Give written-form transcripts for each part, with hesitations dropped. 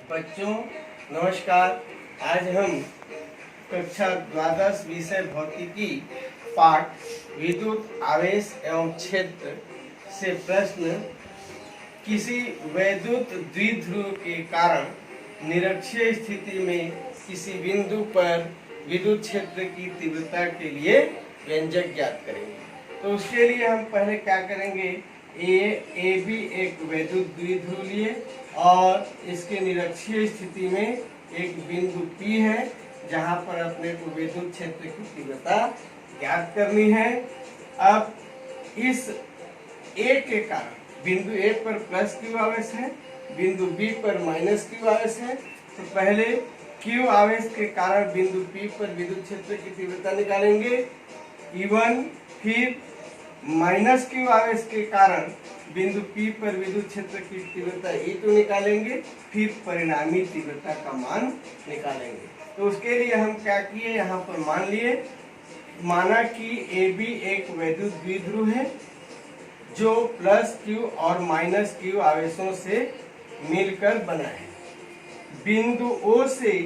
बच्चों नमस्कार। आज हम कक्षा द्वादश विषय भौतिकी पाठ विद्युत आवेश एवं क्षेत्र से प्रश्न किसी वैद्युत द्विध्रुव के कारण निरक्षीय स्थिति में किसी बिंदु पर विद्युत क्षेत्र की तीव्रता के लिए व्यंजक ज्ञात करेंगे। तो उसके लिए हम पहले क्या करेंगे, ए बी एक वैद्युत द्विध्रुव लिए और इसके निरक्षीय स्थिति में एक बिंदु P है जहां पर अपने को विद्युत क्षेत्र की तीव्रता ज्ञात करनी है। अब इस A के कारण बिंदु A पर प्लस Q आवेश है, बिंदु B पर माइनस Q आवेश है। तो पहले Q आवेश के कारण बिंदु P पर विद्युत क्षेत्र की तीव्रता निकालेंगे E1, फिर माइनस Q आवेश के कारण बिंदु P पर विद्युत क्षेत्र की तीव्रता E2 निकालेंगे, फिर परिणामी तीव्रता का मान निकालेंगे। तो उसके लिए हम क्या किए, यहाँ पर माना कि AB एक वैद्युत द्विध्रुव है जो प्लस Q और माइनस Q आवेशों से मिलकर बना है। बिंदु O से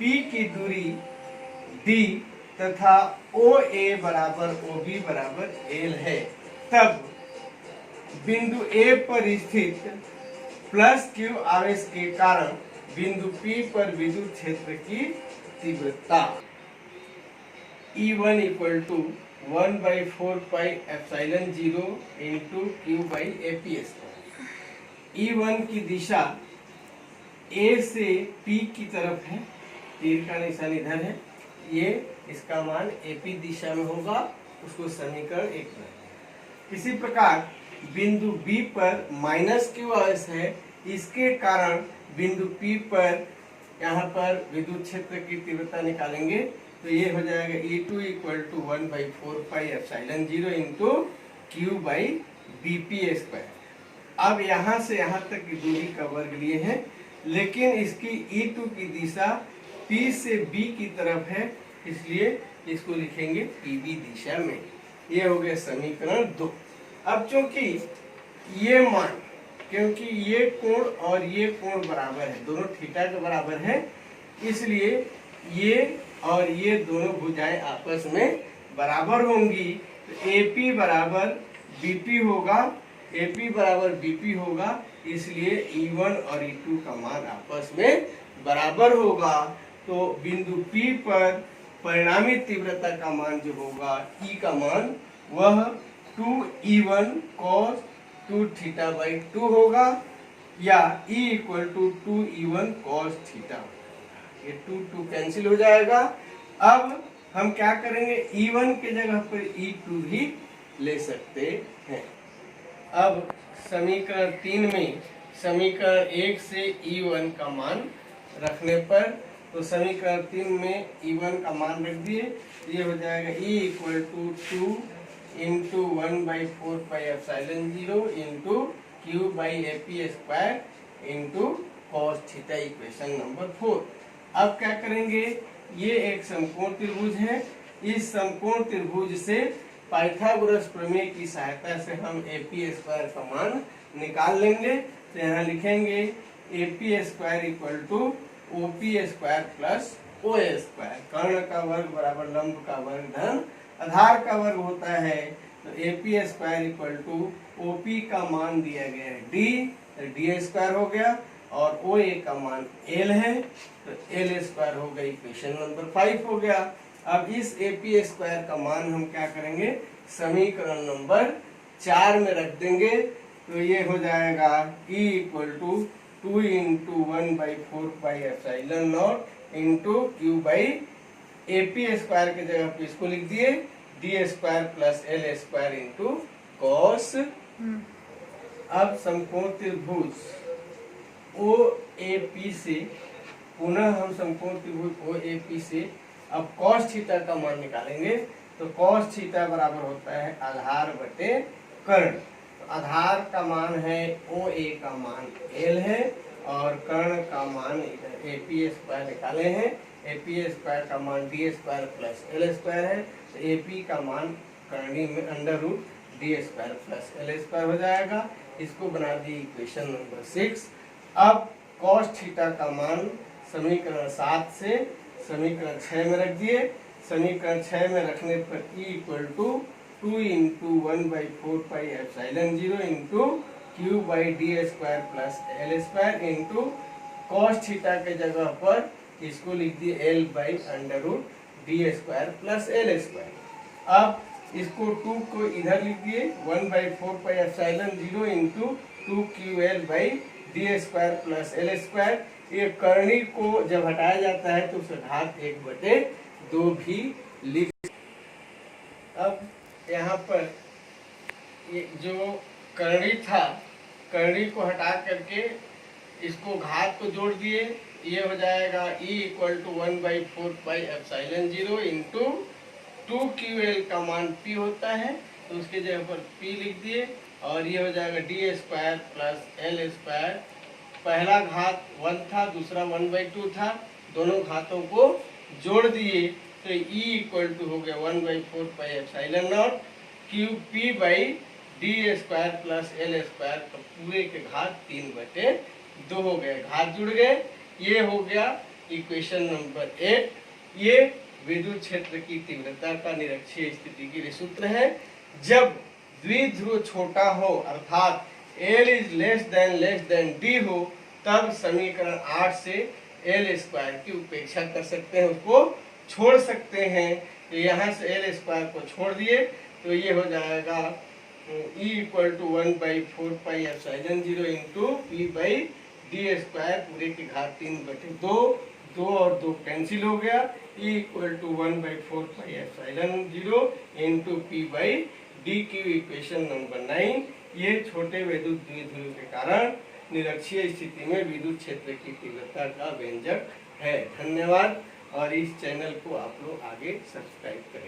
P की दूरी D तथा OA बराबर OB बराबर L है। तब बिंदु A पर स्थित प्लस Q आवेश के कारण बिंदु P पर विद्युत क्षेत्र की तीव्रता E1 equal to 1/4 pi epsilon 0 into Q by AP square. E1 की दिशा A से P की तरफ है, तीर का निशान इधर है, ये इसका मान AP दिशा में होगा, उसको समीकरण 1 में। इसी प्रकार बिंदु B पर माइनस Q आवेश है, इसके कारण बिंदु P पर यहाँ पर विद्युत क्षेत्र की तीव्रता निकालेंगे। तो ये हो जाएगा E2 equal to 1/4 pi epsilon 0 into Q by BP square. अब यहाँ से यहाँ तक की दूरी का वर्ग लिए हैं, लेकिन इसकी E2 की दिशा P से B की तरफ है, इसलिए इसको लिखेंगे PB दिशा में। ये हो गया समीकरण 2। अब चूंकि ये मान, क्योंकि ये कोण और ये कोण बराबर है, दोनों थीटा के बराबर है, इसलिए ये और ये दोनों भुजाएं आपस में बराबर होंगी। तो AP बराबर BP होगा, AP बराबर BP होगा, इसलिए E1 और E2 का मान आपस में बराबर होगा। तो बिंदु P पर परिणामी तीव्रता का मान जो होगा, E का मान वह 2E1 cos 2 थीटा बाई 2 होगा, या E equal to 2E1 cos थीटा। ये 2 कैंसिल हो जाएगा। अब हम क्या करेंगे, E1 के जगह पर E2 भी ले सकते हैं। अब समीकरण 3 में समीकरण 1 से E1 का मान रखने पर, तो समीकरण 3 में E1 का मान रख दिए, ये हो जाएगा E equal to 2 into 1/4 pi epsilon 0 into Q by AP square into cos theta, equation number 4। अब क्या करेंगे, ये एक समकोण त्रिभुज है, इस समकोण त्रिभुज से पाइथागोरस प्रमेय की सहायता से हम AP स्क्वायर का मान निकाल लेंगे। तो यहाँ लिखेंगे AP square equal to OP square plus OA square. कर्ण का वर्ग बराबर लंब का वर्ग धन आधार का वर्ग होता है। तो AP square equal to OP का मान दिया गया है D, तो D स्क्वायर हो गया, और OA का मान L है, तो L स्क्वायर हो गया, इक्वेशन नंबर 5 हो गया। अब इस AP स्क्वायर का मान हम क्या करेंगे, समीकरण नंबर 4 में रख देंगे। तो ये हो जाएगा E equal to 2 into 1/4 pi epsilon nought into Q by AP square के जगह पे इसको लिख दिए D square plus L square into cos. अब समकोण त्रिभुज OAP से पुनः हम समकोण त्रिभुज OAP से अब कॉस थीटा का मान निकालेंगे। तो कॉस थीटा बराबर होता है आधार बटे कर्ण। तो आधार का मान है OA का मान L है, और कर्ण का मान AP स्क्वायर निकाले हैं, AP स्क्वायर का मान D square plus L square है, तो AP का मान करणी में under root D square plus L square हो जाएगा। इसको बना दी इक्वेशन नंबर 6। अब कॉस थीटा का मान समीकरण 7 से समीकरण 6 में रख दिए। समीकरण 6 में रखने पर E equal to 2 into 1/4πε0 into Q/d² plus L² into cos theta के जगह पर इसको लिख दिए L/√d² प्लस L²। अब इसको 2 को इधर लिख दिए 1/4πε0 इंटू 2QL/d² प्लस L²। ये करनी को जब हटाया जाता है तो उसे घात 1/2 भी लिख। अब यहाँ पर ये जो करनी था, करनी को हटा करके इसको घात को जोड़ दिए। ये हो जाएगा E equal to 1/4πε0 into 2QL का मान P होता है तो उसके जगह पर P लिख दिए और ये हो जाएगा d² प्लस L²। पहला घात 1 था, दूसरा 1/2 था, दोनों घातों को जोड़ दिए तो E इक्वल टू हो गया 1/4πε0 QP/d² प्लस L² तो पूरे के घात 3/2 हो गए, घात जुड़ गए। ये हो गया इक्वेशन नंबर 8। ये विद्युत क्षेत्र की तीव्रता का निरक्षीय स्थिति के लिए सूत्र है। जब द्विध्रुव छोटा हो अर्थात L is less than D हो तब समीकरण 8 से L² की उपेक्षा कर सकते हैं, उसको छोड़ सकते हैं। तो यहाँ से L² को छोड़ दिए तो ये हो जाएगा E equal to 1/4πε0 into P/d² पूरे की घात 3/2, 2 और 2 कैंसिल हो गया। E equal to 1/4πε0 into P/dq equation number 9। ये छोटे विद्युत द्विध्रुव के कारण निरक्षीय स्थिति में विद्युत क्षेत्र की तीव्रता का व्यंजक है। धन्यवाद और इस चैनल को आप लोग आगे सब्सक्राइब करें।